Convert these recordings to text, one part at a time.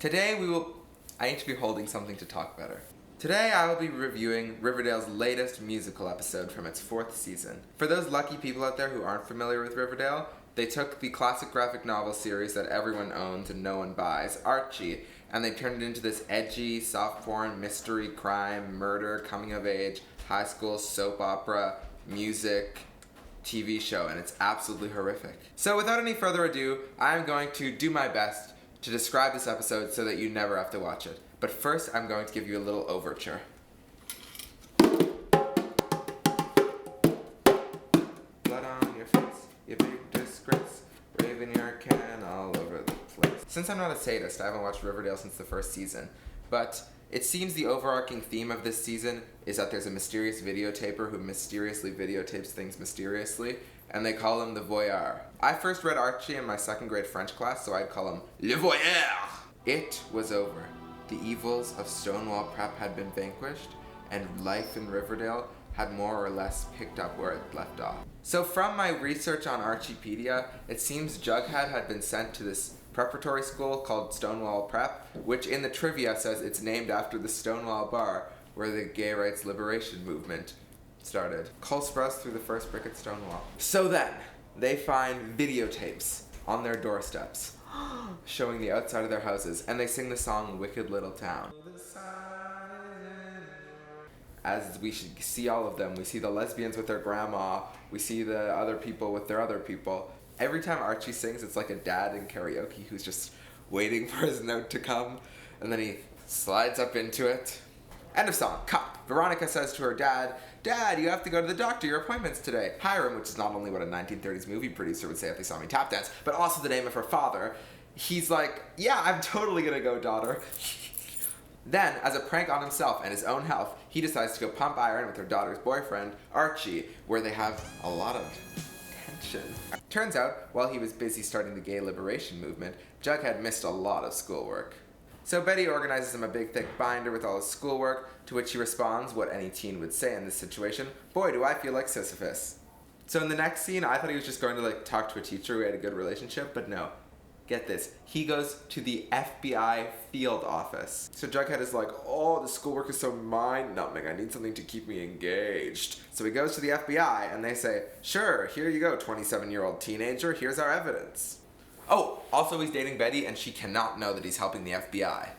I need to be holding something to talk better. Today I will be reviewing Riverdale's latest musical episode from its 4th season. For those lucky people out there who aren't familiar with Riverdale, they took the classic graphic novel series that everyone owns and no one buys, Archie, and they turned it into this edgy, soft-porn, mystery, crime, murder, coming-of-age, high school soap opera, music, TV show, and it's absolutely horrific. So without any further ado, I'm going to do my best to describe this episode so that you never have to watch it. But first, I'm going to give you a little overture. Blood on your face, you big disgrace, waving your can all over the place. Since I'm not a sadist, I haven't watched Riverdale since the 1st season, but it seems the overarching theme of this season is that there's a mysterious videotaper who mysteriously videotapes things mysteriously, and they call him the Voyeur. I first read Archie in my 2nd grade French class, so I'd call him Le Voyeur. It was over. The evils of Stonewall Prep had been vanquished, and life in Riverdale had more or less picked up where it left off. So from my research on Archipedia, it seems Jughead had been sent to this preparatory school called Stonewall Prep, which in the trivia says it's named after the Stonewall Bar, where the gay rights liberation movement started. Cole Sprouse threw the first brick at Stonewall. So then, they find videotapes on their doorsteps, showing the outside of their houses, and they sing the song Wicked Little Town. As we should see all of them, we see the lesbians with their grandma, we see the other people with their other people. Every time Archie sings, it's like a dad in karaoke who's just waiting for his note to come, and then he slides up into it. End of song. Cut. Veronica says to her dad, "Dad, you have to go to the doctor, your appointment's today." Hiram, which is not only what a 1930s movie producer would say if they saw me tap dance, but also the name of her father. He's like, "Yeah, I'm totally gonna go, daughter." Then, as a prank on himself and his own health, he decides to go pump iron with her daughter's boyfriend, Archie, where they have a lot of tension. Turns out, while he was busy starting the gay liberation movement, Jughead missed a lot of schoolwork. So Betty organizes him a big thick binder with all his schoolwork, to which he responds what any teen would say in this situation: "Boy, do I feel like Sisyphus." So in the next scene, I thought he was just going to talk to a teacher who had a good relationship, but no. Get this, he goes to the FBI field office. So Jughead is like, "Oh, the schoolwork is so mind-numbing, I need something to keep me engaged." So he goes to the FBI, and they say, "Sure, here you go, 27-year-old teenager, here's our evidence." Oh, also he's dating Betty, and she cannot know that he's helping the FBI.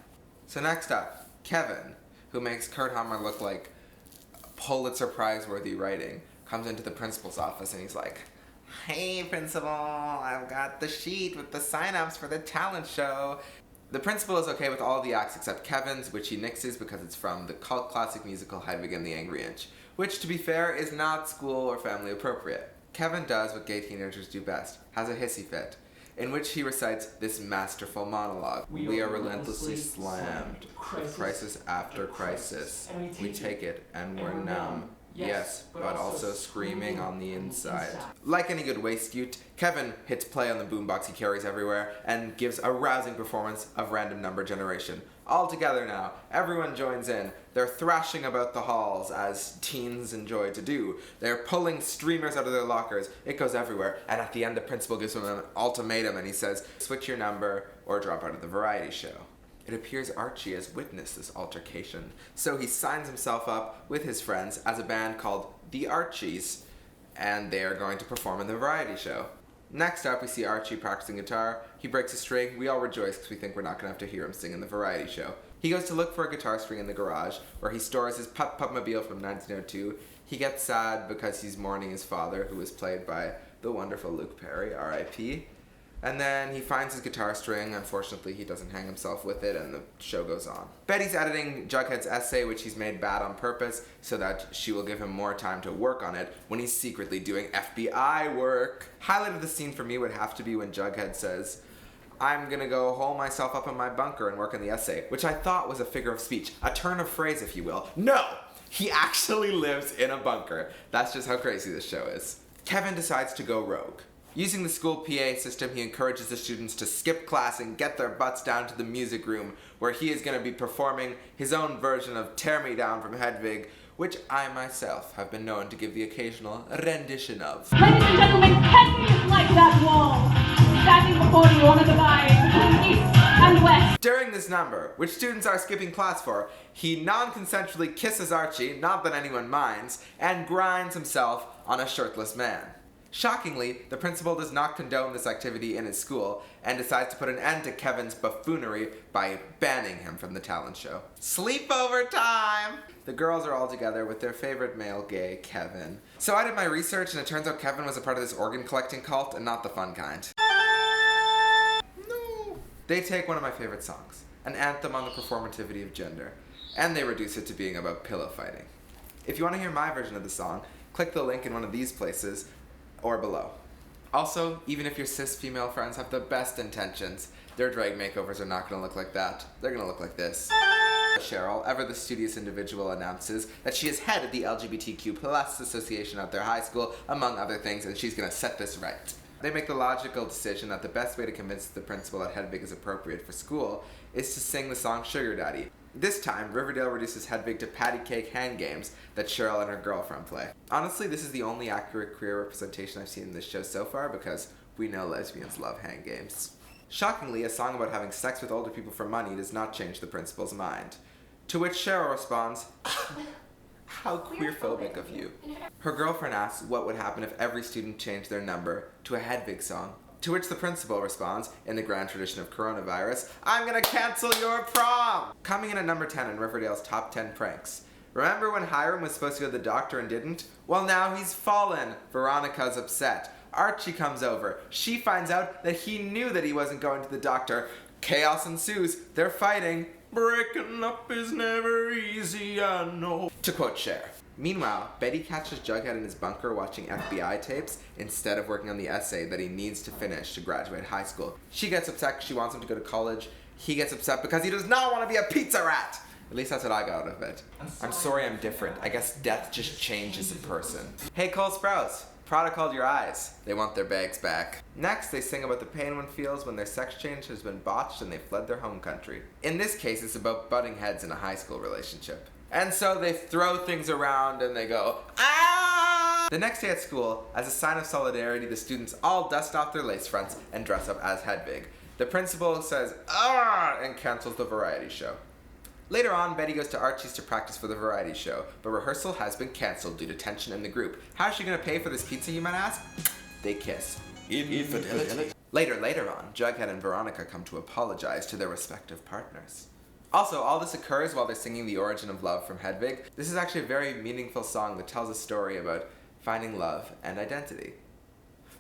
So next up, Kevin, who makes Kurt Hammer look like Pulitzer Prize-worthy writing, comes into the principal's office, and he's like, "Hey, principal, I've got the sheet with the sign-ups for the talent show." The principal is okay with all of the acts except Kevin's, which he nixes because it's from the cult classic musical Hedwig and the Angry Inch, which, to be fair, is not school or family appropriate. Kevin does what gay teenagers do best, has a hissy fit, in which he recites this masterful monologue. We are relentlessly slammed, with crisis after crisis. We take it and we're numb. Yes, but also screaming on the inside. Like any good waistcoat, Kevin hits play on the boombox he carries everywhere and gives a rousing performance of random number generation. All together now, everyone joins in. They're thrashing about the halls, as teens enjoy to do. They're pulling streamers out of their lockers. It goes everywhere, and at the end the principal gives them an ultimatum and he says, "Switch your number or drop out of the variety show." It appears Archie has witnessed this altercation, so he signs himself up with his friends as a band called The Archies, and they are going to perform in the variety show. Next up, we see Archie practicing guitar. He breaks a string. We all rejoice because we think we're not going to have to hear him sing in the variety show. He goes to look for a guitar string in the garage, where he stores his Pup-Pup-mobile from 1902. He gets sad because he's mourning his father, who was played by the wonderful Luke Perry, R.I.P., and then he finds his guitar string. Unfortunately, he doesn't hang himself with it, and the show goes on. Betty's editing Jughead's essay, which he's made bad on purpose, so that she will give him more time to work on it when he's secretly doing FBI work. Highlight of the scene for me would have to be when Jughead says, "I'm gonna go hole myself up in my bunker and work on the essay," which I thought was a figure of speech, a turn of phrase, if you will. No! He actually lives in a bunker. That's just how crazy this show is. Kevin decides to go rogue. Using the school PA system, he encourages the students to skip class and get their butts down to the music room, where he is going to be performing his own version of Tear Me Down from Hedwig, which I myself have been known to give the occasional rendition of. Ladies and gentlemen, Hedwig is like that wall, standing before you on a divide between east and west. During this number, which students are skipping class for, he non-consensually kisses Archie, not that anyone minds, and grinds himself on a shirtless man. Shockingly, the principal does not condone this activity in his school and decides to put an end to Kevin's buffoonery by banning him from the talent show. Sleepover time! The girls are all together with their favorite male gay, Kevin. So I did my research and it turns out Kevin was a part of this organ collecting cult and not the fun kind. No. They take one of my favorite songs, an anthem on the performativity of gender, and they reduce it to being about pillow fighting. If you want to hear my version of the song, click the link in one of these places or below. Also, even if your cis female friends have the best intentions, their drag makeovers are not going to look like that. They're going to look like this. Cheryl, ever the studious individual, announces that she is head of the LGBTQ+ association at their high school, among other things, and she's going to set this right. They make the logical decision that the best way to convince the principal that Hedwig is appropriate for school is to sing the song Sugar Daddy. This time, Riverdale reduces Hedwig to patty cake hand games that Cheryl and her girlfriend play. Honestly, this is the only accurate queer representation I've seen in this show so far because we know lesbians love hand games. Shockingly, a song about having sex with older people for money does not change the principal's mind. To which Cheryl responds, "How queerphobic of you." Her girlfriend asks what would happen if every student changed their number to a Hedwig song. To which the principal responds, in the grand tradition of coronavirus, "I'm gonna cancel your prom!" Coming in at number 10 in Riverdale's top 10 pranks. Remember when Hiram was supposed to go to the doctor and didn't? Well, now he's fallen. Veronica's upset. Archie comes over. She finds out that he knew that he wasn't going to the doctor. Chaos ensues. They're fighting. "Breaking up is never easy, I know." To quote Cher. Meanwhile, Betty catches Jughead in his bunker watching FBI tapes instead of working on the essay that he needs to finish to graduate high school. She gets upset because she wants him to go to college. He gets upset because he does not want to be a pizza rat. At least that's what I got out of it. I'm sorry I'm different. I guess death just changes a person. Hey, Cole Sprouse. Prada called your eyes. They want their bags back. Next, they sing about the pain one feels when their sex change has been botched and they fled their home country. In this case, it's about butting heads in a high school relationship. And so they throw things around and they go, "Ah!" The next day at school, as a sign of solidarity, the students all dust off their lace fronts and dress up as Hedwig. The principal says, "Ah!" and cancels the variety show. Later on, Betty goes to Archie's to practice for the variety show, but rehearsal has been cancelled due to tension in the group. How is she going to pay for this pizza, you might ask? They kiss. Infidelity. Later on, Jughead and Veronica come to apologize to their respective partners. Also, all this occurs while they're singing The Origin of Love from Hedwig. This is actually a very meaningful song that tells a story about finding love and identity.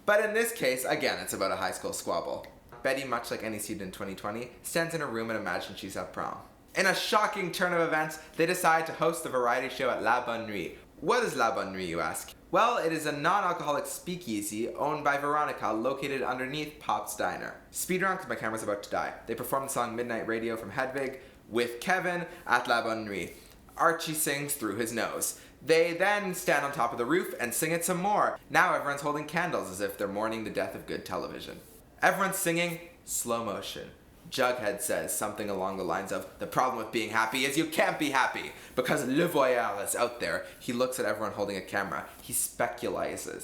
But in this case, again, it's about a high school squabble. Betty, much like any student in 2020, stands in a room and imagines she's at prom. In a shocking turn of events, they decide to host the variety show at La Bonne Nuit. What is La Bonne Nuit, you ask? Well, it is a non-alcoholic speakeasy owned by Veronica located underneath Pop's Diner. Speedrun because my camera's about to die. They perform the song Midnight Radio from Hedwig with Kevin at La Bonne Nuit. Archie sings through his nose. They then stand on top of the roof and sing it some more. Now everyone's holding candles as if they're mourning the death of good television. Everyone's singing slow motion. Jughead says something along the lines of, "The problem with being happy is you can't be happy because Le Voyeur is out there." He looks at everyone holding a camera. He speculates.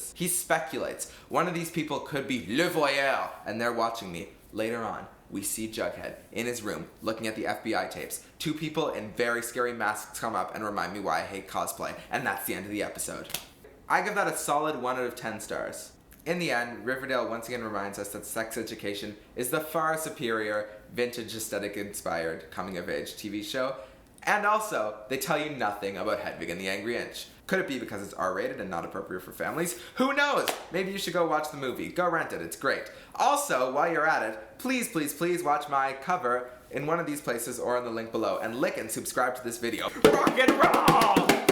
One of these people could be Le Voyeur, and they're watching me. Later on, we see Jughead in his room looking at the FBI tapes. Two people in very scary masks come up and remind me why I hate cosplay, and that's the end of the episode. I give that a solid 1 out of 10 stars. In the end, Riverdale once again reminds us that sex education is the far superior, vintage aesthetic-inspired coming-of-age TV show, and also, they tell you nothing about Hedwig and the Angry Inch. Could it be because it's R-rated and not appropriate for families? Who knows? Maybe you should go watch the movie. Go rent it, it's great. Also, while you're at it, please watch my cover in one of these places or in the link below, and like and subscribe to this video. Rock and roll!